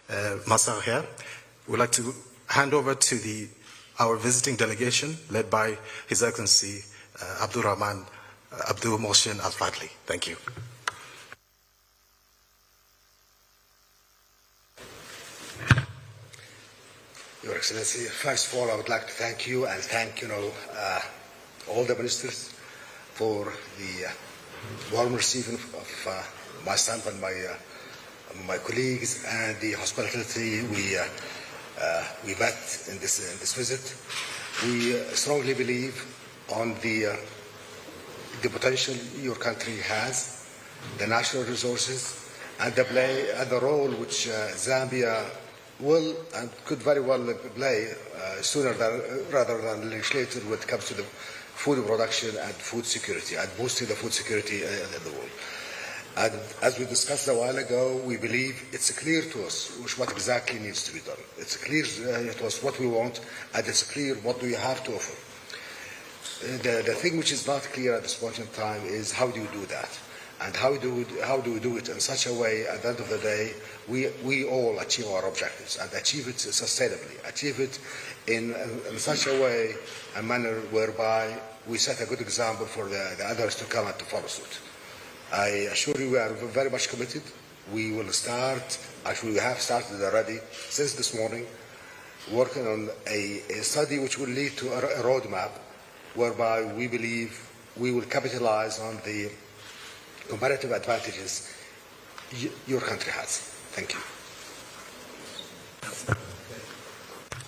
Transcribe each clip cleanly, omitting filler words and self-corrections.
Masar here. We'd like to hand over to our visiting delegation led by His Excellency Abdul Rahman Abdul Mohsin Al-Fadli. Thank you. Your Excellency, first of all, I would like to thank you and thank all the ministers for the warm receiving of myself and my colleagues and the hospitality we met in this visit. We strongly believe on the potential your country has, the natural resources, and the role which Zambia will and could very well play sooner rather than later when it comes to the food production and food security and boosting the food security in the world. And as we discussed a while ago, we believe it's clear to us what exactly needs to be done. It's clear to us what we want, and it's clear what we have to offer. The thing which is not clear at this point in time is how do you do that? And how do we do it in such a way, at the end of the day, we all achieve our objectives and achieve it sustainably, achieve it in such a way, a manner whereby we set a good example for the others to come and to follow suit. I assure you we are very much committed. We will start, actually we have started already since this morning, working on a study which will lead to a roadmap whereby we believe we will capitalize on the comparative advantages your country has. Thank you.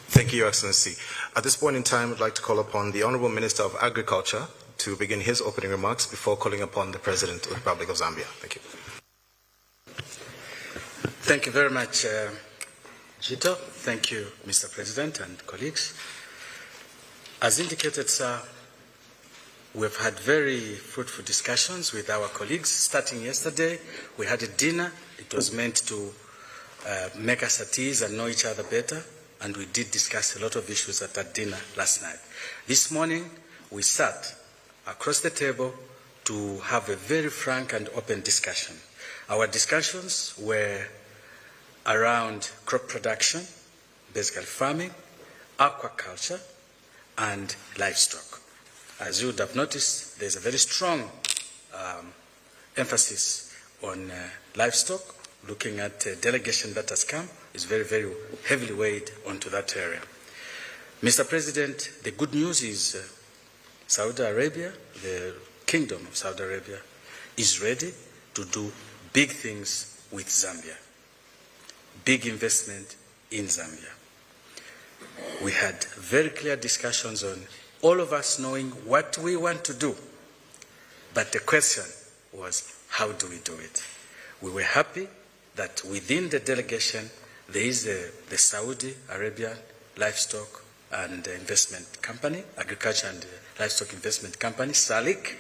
Thank you, Your Excellency. At this point in time, I'd like to call upon the Honorable Minister of Agriculture to begin his opening remarks before calling upon the President of the Republic of Zambia. Thank you. Thank you very much, Jito. Thank you, Mr. President and colleagues. As indicated, sir, we've had very fruitful discussions with our colleagues. Starting yesterday, we had a dinner. It was meant to make us at ease and know each other better, and we did discuss a lot of issues at that dinner last night. This morning, we sat across the table to have a very frank and open discussion. Our discussions were around crop production, basically farming, aquaculture, and livestock. As you would have noticed, there's a very strong emphasis on livestock. Looking at a delegation that has come, is very, very heavily weighed onto that area. Mr. President, the good news is Saudi Arabia, the Kingdom of Saudi Arabia, is ready to do big things with Zambia. Big investment in Zambia. We had very clear discussions on all of us knowing what we want to do. But the question was, how do we do it? We were happy that within the delegation, there is the Saudi Arabian Livestock and Investment Company, Agriculture and Livestock Investment Company, SALIC.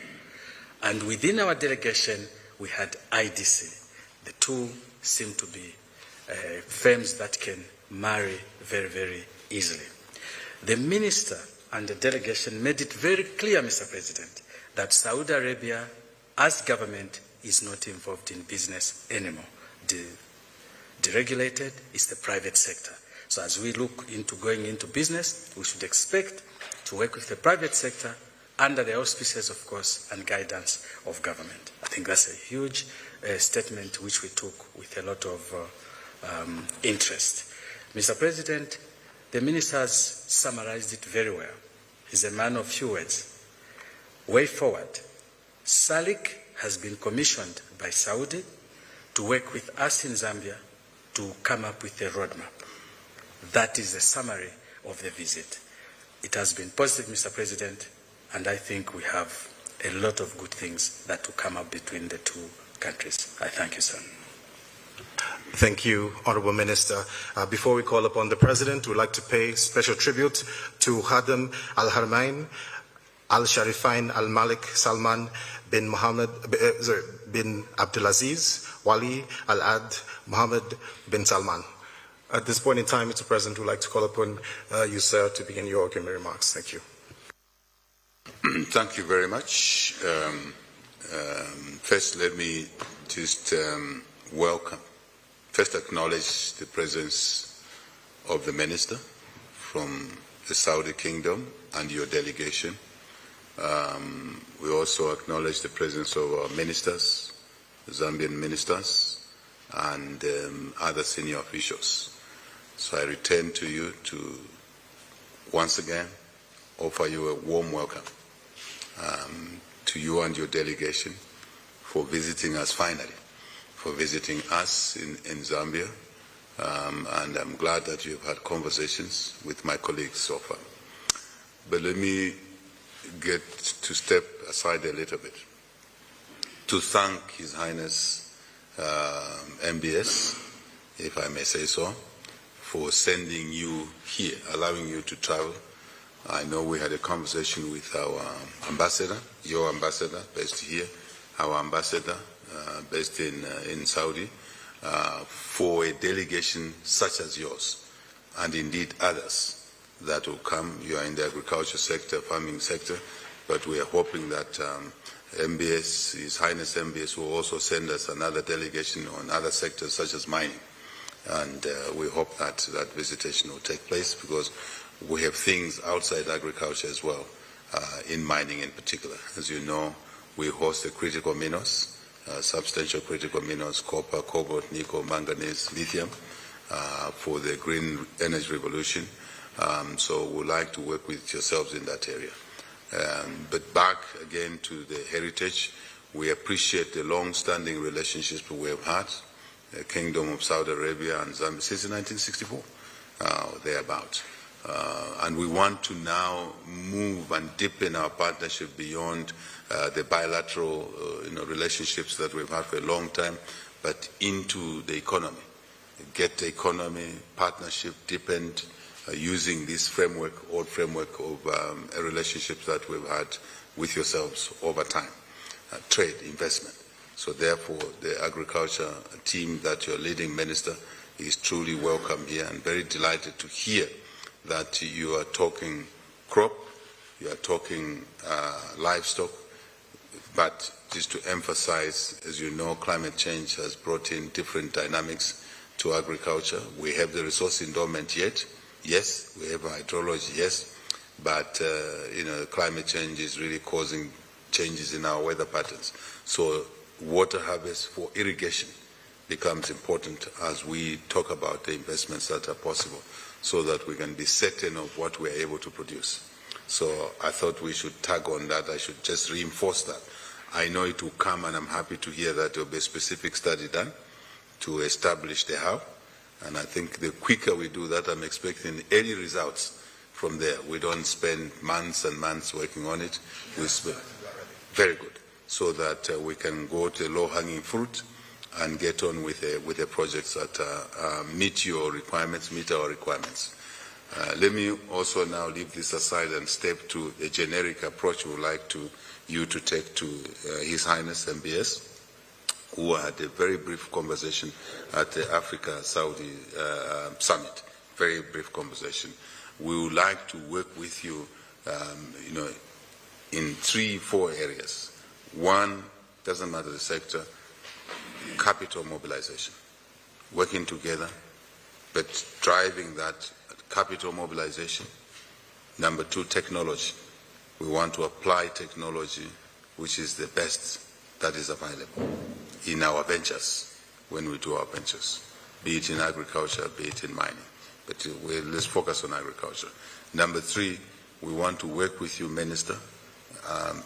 And within our delegation, we had IDC. The two seem to be firms that can marry very, very easily. The minister and the delegation made it very clear, Mr. President, that Saudi Arabia, as government, is not involved in business anymore. Deregulated is the private sector. So as we look into going into business, we should expect to work with the private sector under the auspices, of course, and guidance of government. I think that's a huge statement which we took with a lot of interest. Mr. President, the minister has summarized it very well. He's a man of few words. Way forward. SALIC has been commissioned by Saudi to work with us in Zambia to come up with a roadmap. That is the summary of the visit. It has been positive, Mr. President, and I think we have a lot of good things that will come up between the two countries. I thank you, sir. Thank you, Honorable Minister. Before we call upon the President, we'd like to pay special tribute to Khadim Al-Haramain, Al-Sharifain Al-Malik Salman bin bin Abdulaziz Wali Al-Ad Mohammed bin Salman. At this point in time, Mr. President, we'd like to call upon you, sir, to begin your opening remarks. Thank you. Thank you very much. First, let me just welcome first acknowledge the presence of the minister from the Saudi Kingdom and your delegation. We also acknowledge the presence of our ministers, Zambian ministers, and other senior officials. So I return to you to once again offer you a warm welcome to you and your delegation for visiting us finally, for visiting us in Zambia. And I'm glad that you've had conversations with my colleagues so far. But let me get to step aside a little bit to thank His Highness MBS, if I may say so, for sending you here, allowing you to travel. I know we had a conversation with our ambassador, your ambassador based here, our ambassador based in Saudi, for a delegation such as yours, and indeed others that will come. You are in the agriculture sector, farming sector, but we are hoping that MBS, His Highness MBS, will also send us another delegation on other sectors such as mining. And we hope that that visitation will take place, because we have things outside agriculture as well, in mining in particular. As you know, we host the critical minerals, substantial critical minerals, copper, cobalt, nickel, manganese, lithium, for the green energy revolution. So we'd like to work with yourselves in that area. But back again to the heritage, we appreciate the long-standing relationships we have had, the Kingdom of Saudi Arabia and Zambia since 1964, thereabout. And we want to now move and deepen our partnership beyond the bilateral relationships that we've had for a long time, but into the economy. Get the economy partnership deepened using this framework, old framework of relationships that we've had with yourselves over time, trade, investment. So therefore, the agriculture team that your leading minister is truly welcome here, and very delighted to hear that you are talking crop, you are talking livestock, but just to emphasize, as you know, climate change has brought in different dynamics to agriculture. We have the resource endowment yet, yes, we have hydrology, yes, but climate change is really causing changes in our weather patterns. So water harvest for irrigation becomes important as we talk about the investments that are possible, so that we can be certain of what we are able to produce. So I thought we should tag on that. I should just reinforce that. I know it will come, and I'm happy to hear that there will be a specific study done to establish the how. And I think the quicker we do that, I'm expecting early results from there. We don't spend months and months working on it. We spend, very good, so that we can go to low-hanging fruit and get on with the projects that meet your requirements, meet our requirements. Let me also now leave this aside and step to a generic approach we would like you to take to His Highness MBS, who had a very brief conversation at the Africa-Saudi summit, very brief conversation. We would like to work with you, in 3-4 areas. One, doesn't matter the sector, capital mobilization, working together, but driving that capital mobilization. Number 2, technology. We want to apply technology, which is the best that is available in our ventures, when we do our ventures, be it in agriculture, be it in mining. But let's focus on agriculture. Number 3, we want to work with you, Minister,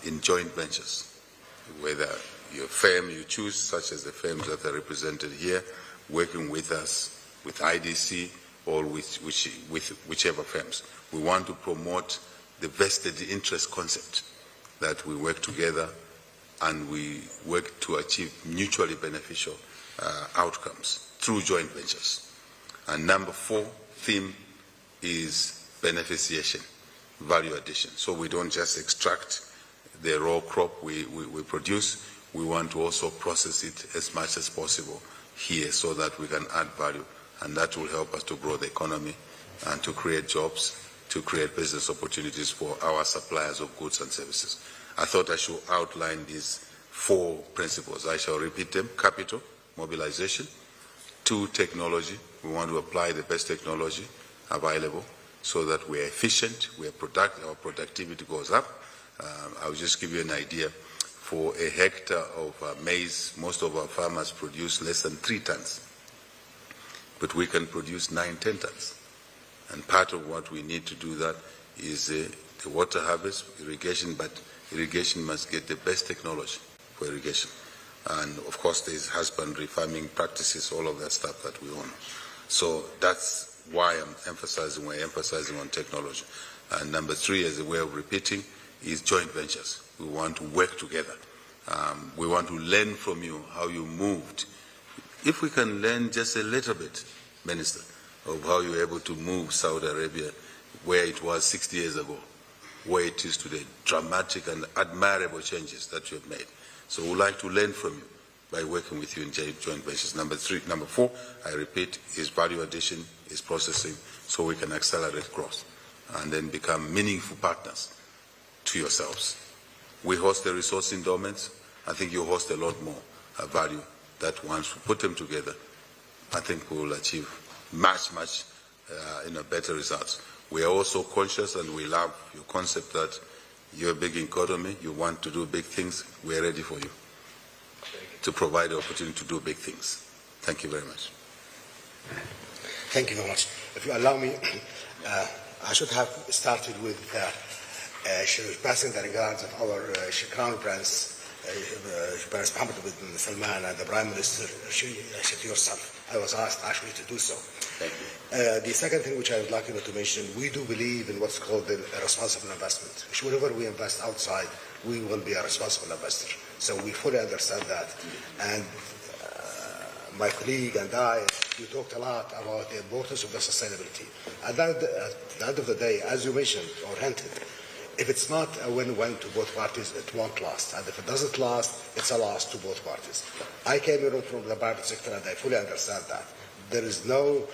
in joint ventures, whether your firm you choose, such as the firms that are represented here, working with us, with IDC, or with whichever firms. We want to promote the vested interest concept, that we work together and we work to achieve mutually beneficial outcomes through joint ventures. And number 4 theme is beneficiation, value addition. So we don't just extract the raw crop we produce, we want to also process it as much as possible here so that we can add value, and that will help us to grow the economy and to create jobs, to create business opportunities for our suppliers of goods and services. I thought I should outline these 4 principles. I shall repeat them: capital mobilization, Two, technology. We want to apply the best technology available so that we're efficient, our productivity goes up. I'll just give you an idea. For a hectare of maize, most of our farmers produce less than 3 tons, but we can produce 9, 10 tons. And part of what we need to do that is the water harvest, irrigation, but irrigation must get the best technology for irrigation. And of course, there's husbandry, farming practices, all of that stuff that we own. So that's why we're emphasizing on technology. And number 3, as a way of repeating, is joint ventures. We want to work together. We want to learn from you how you moved. If we can learn just a little bit, Minister, of how you were able to move Saudi Arabia where it was 60 years ago, where it is today, dramatic and admirable changes that you have made. So we'd like to learn from you by working with you in joint ventures. Number 4, I repeat, is value addition, is processing, so we can accelerate growth and then become meaningful partners to yourselves. We host the resource endowments. I think you host a lot more value that once we put them together, I think we will achieve much better results. We are also conscious and we love your concept that you're a big economy, you want to do big things. We are ready for you to provide the opportunity to do big things. Thank you very much. Thank you very much. If you allow me, I should have started with passing the regards of our Crown Prince, Prince Mohammed bin Salman, and the Prime Minister, yourself. I was asked actually to do so. Thank you. The second thing which I would like to mention, we do believe in what's called the responsible investment. Whenever we invest outside, we will be a responsible investor. So we fully understand that. And my colleague and I, we talked a lot about the importance of the sustainability. At the end of the day, as you mentioned or hinted, if it's not a win-win to both parties, it won't last. And if it doesn't last, it's a loss to both parties. I came here from the private sector and I fully understand that. There is no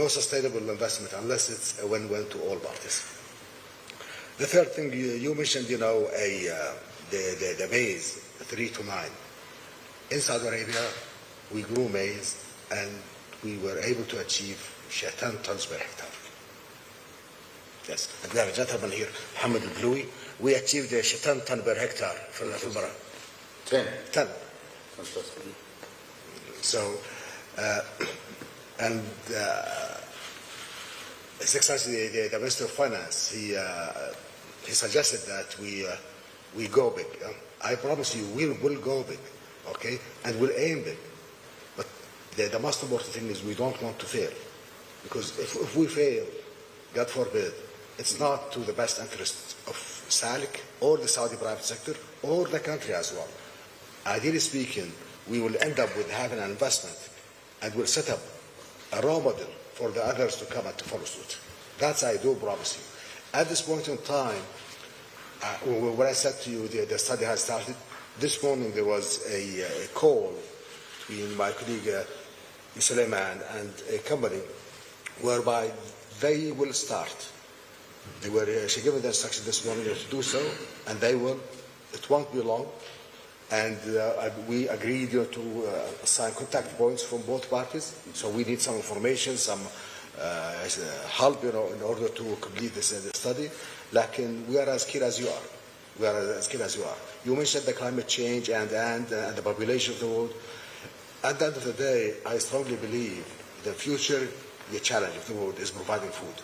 sustainable investment unless it's a win-win to all parties. The third thing you mentioned, the maize, 3 to 9. In Saudi Arabia, we grew maize and we were able to achieve 10 tons per hectare. Yes, and we have a gentleman here, Mohammed Al-Bloui. We achieved 10 tons per hectare from the Fumara. 10. Fantastic. So, His Excellency, the Minister of Finance, he suggested that we go big. I promise you, we'll go big, okay, and we'll aim big. But the most important thing is we don't want to fail, because if we fail, God forbid, it's not to the best interest of SALIC or the Saudi private sector or the country as well. Ideally speaking, we will end up with having an investment and we'll set up a role model for the others to come and to follow suit. That's I do promise you. At this point in time, when I said to you the study has started, this morning there was a call between my colleague Suleiman and a company whereby they will start. She gave me the instruction this morning to do so, and they will. It won't be long. And we agreed to assign contact points from both parties. So we need some information, some help, in order to complete this study. We are as keen as you are. You mentioned the climate change and the population of the world. At the end of the day, I strongly believe the future, the challenge of the world is providing food.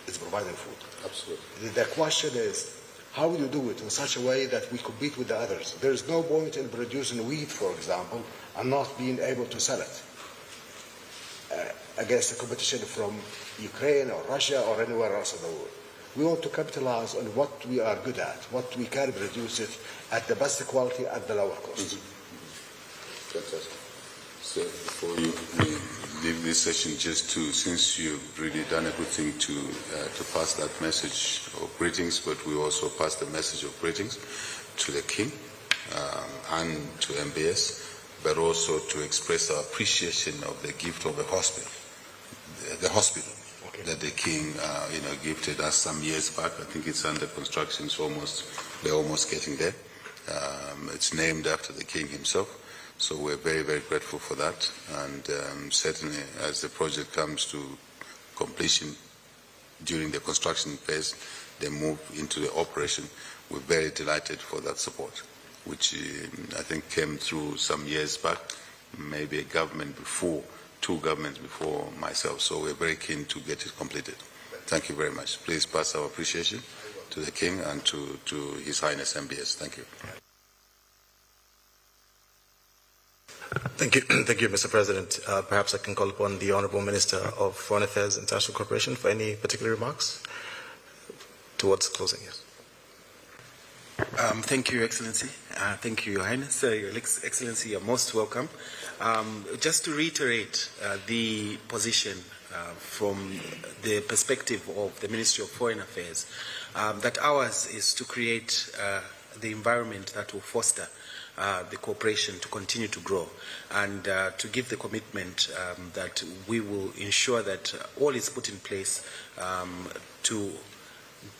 It's providing food. Absolutely. The question is, how will you do it in such a way that we compete with the others? There is no point in producing wheat, for example, and not being able to sell it against the competition from Ukraine or Russia or anywhere else in the world. We want to capitalize on what we are good at, what we can produce it at the best quality at the lower cost. Mm-hmm. Fantastic. So before you leave this session, since you've really done a good thing to pass that message of greetings, but we also pass the message of greetings to the King and to MBS, but also to express our appreciation of the gift of the hospital okay, that the King gifted us some years back. I think it's under construction. They're almost getting there. It's named after the King himself. So we're very, very grateful for that. And certainly as the project comes to completion during the construction phase, they move into the operation, we're very delighted for that support, which I think came through some years back, maybe a government before, two governments before myself. So we're very keen to get it completed. Thank you very much. Please pass our appreciation to the King and to His Highness MBS. Thank you. Thank you, Mr. President. Perhaps I can call upon the Honourable Minister of Foreign Affairs and International Cooperation for any particular remarks towards closing. Yes. Thank you, Your Excellency. Thank you, Your Highness. Your Excellency, you're most welcome. Just to reiterate the position from the perspective of the Ministry of Foreign Affairs, that ours is to create the environment that will foster the cooperation to continue to grow, and to give the commitment that we will ensure that all is put in place to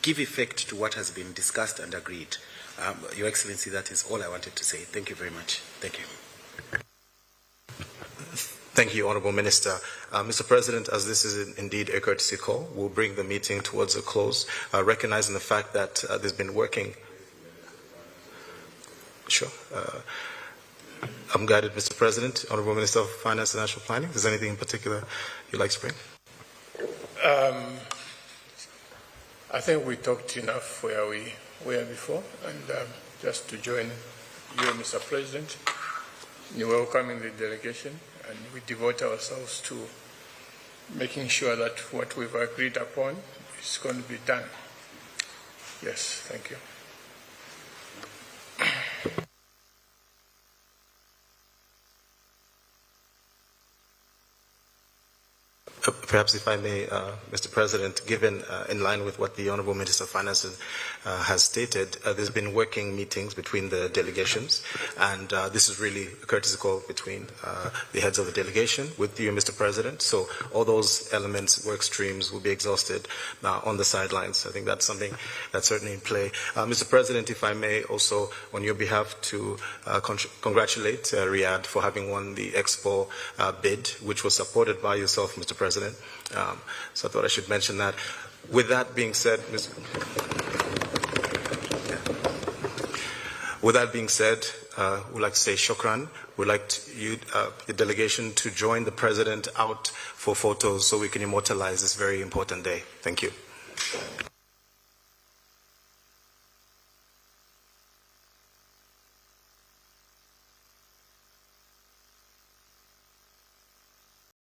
give effect to what has been discussed and agreed. Your Excellency, that is all I wanted to say. Thank you very much. Thank you. Thank you, Honourable Minister. Mr. President, as this is indeed a courtesy call, we'll bring the meeting towards a close, recognizing the fact that there's been working. Sure. I'm guided, Mr. President. Honourable Minister of Finance and National Planning, is there anything in particular you'd like to bring? I think we talked enough where we were before, and just to join you, Mr. President, in welcoming the delegation, and we devote ourselves to making sure that what we've agreed upon is going to be done. Yes, thank you. Perhaps if I may, Mr. President, given in line with what the Honourable Minister of Finance has stated, there's been working meetings between the delegations, and this is really a courtesy call between the heads of the delegation with you, Mr. President. So all those elements, work streams, will be exhausted on the sidelines. I think that's something that's certainly in play. Mr. President, if I may also, on your behalf, to congratulate Riyadh for having won the Expo bid, which was supported by yourself, Mr. President. So I thought I should mention that. With that being said, we'd like to say shukran. We'd like the delegation to join the President out for photos so we can immortalize this very important day. Thank you.